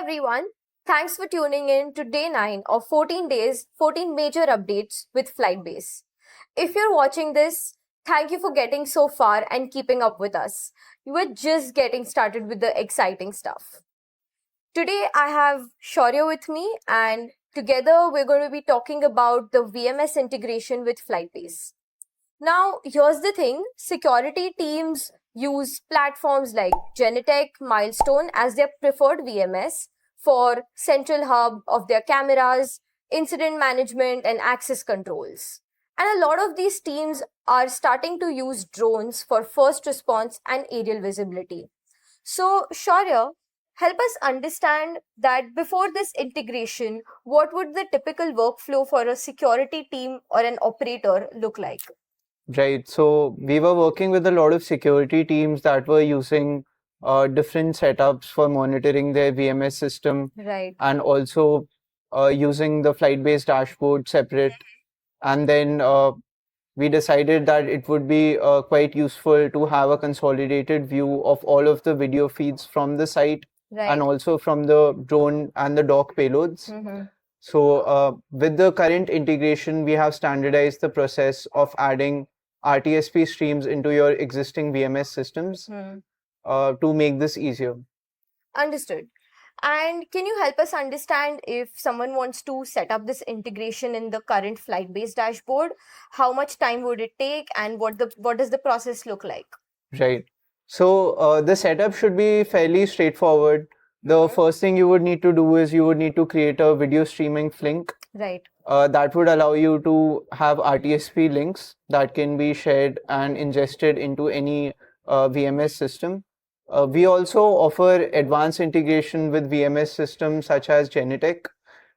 everyone. Thanks for tuning in to day 9 of 14 days, 14 major updates with FlytBase. If you're watching this, thank you for getting so far and keeping up with us. We're just getting started with the exciting stuff. Today I have Shaurya with me, and together we're going to be talking about the VMS integration with FlytBase. Now, here's the thing, security teams use platforms like Genetec, Milestone as their preferred VMS for central hub of their cameras, incident management, and access controls. And a lot of these teams are starting to use drones for first response and aerial visibility. So, Shaurya, help us understand that before this integration, what would the typical workflow for a security team or an operator look like? Right. So we were working with a lot of security teams that were using different setups for monitoring their VMS system, Right. and also using the FlytBase dashboard separate. And then we decided that it would be quite useful to have a consolidated view of all of the video feeds from the site and also from the drone and the dock payloads. So with the current integration, we have standardized the process of adding RTSP streams into your existing VMS systems to make this easier. Understood. And can you help us understand, if someone wants to set up this integration in the current FlytBase dashboard, how much time would it take and what does the process look like? Right. So the setup should be fairly straightforward. The first thing you would need to do is you would need to create a video streaming Flink. Right. That would allow you to have RTSP links that can be shared and ingested into any VMS system. We also offer advanced integration with VMS systems such as Genetec,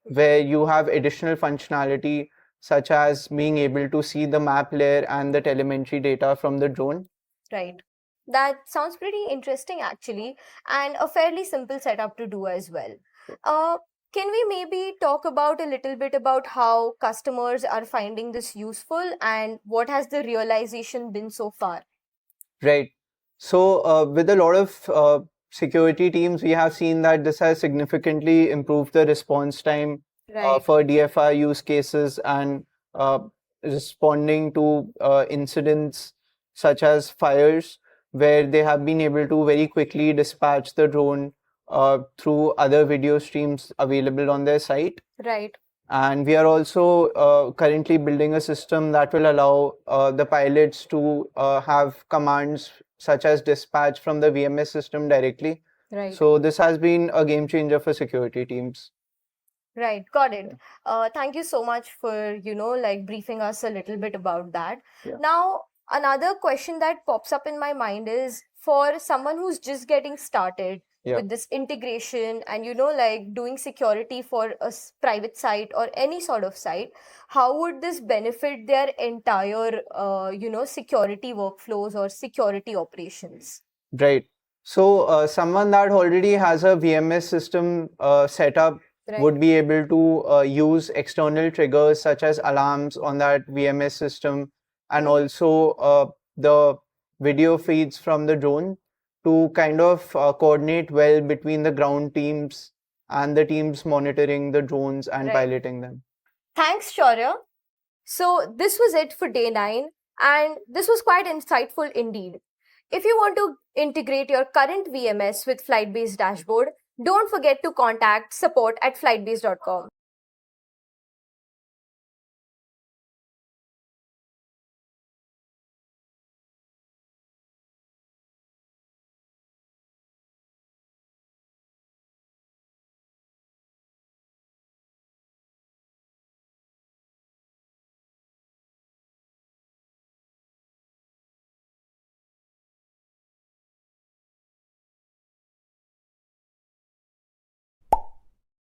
where you have additional functionality such as being able to see the map layer and the telemetry data from the drone. Right. That sounds pretty interesting actually, and a fairly simple setup to do as well. Can we maybe talk about a little bit about how customers are finding this useful and what has the realization been so far? Right. So with a lot of security teams, we have seen that this has significantly improved the response time for DFR use cases and responding to incidents such as fires, where they have been able to very quickly dispatch the drone through other video streams available on their site. Right. And we are also currently building a system that will allow the pilots to have commands such as dispatch from the VMS system directly. Right. So this has been a game changer for security teams. Right, got it. Thank you so much for, briefing us a little bit about that. Yeah. Now, another question that pops up in my mind is, for someone who's just getting started with this integration and, doing security for a private site or any sort of site, how would this benefit their entire, security workflows or security operations? Right. So someone that already has a VMS system set up would be able to use external triggers such as alarms on that VMS system, and also the video feeds from the drone to kind of coordinate well between the ground teams and the teams monitoring the drones and piloting them. Thanks, Shaurya. So this was it for day 9, and this was quite insightful indeed. If you want to integrate your current VMS with FlytBase dashboard, don't forget to contact support@flytbase.com.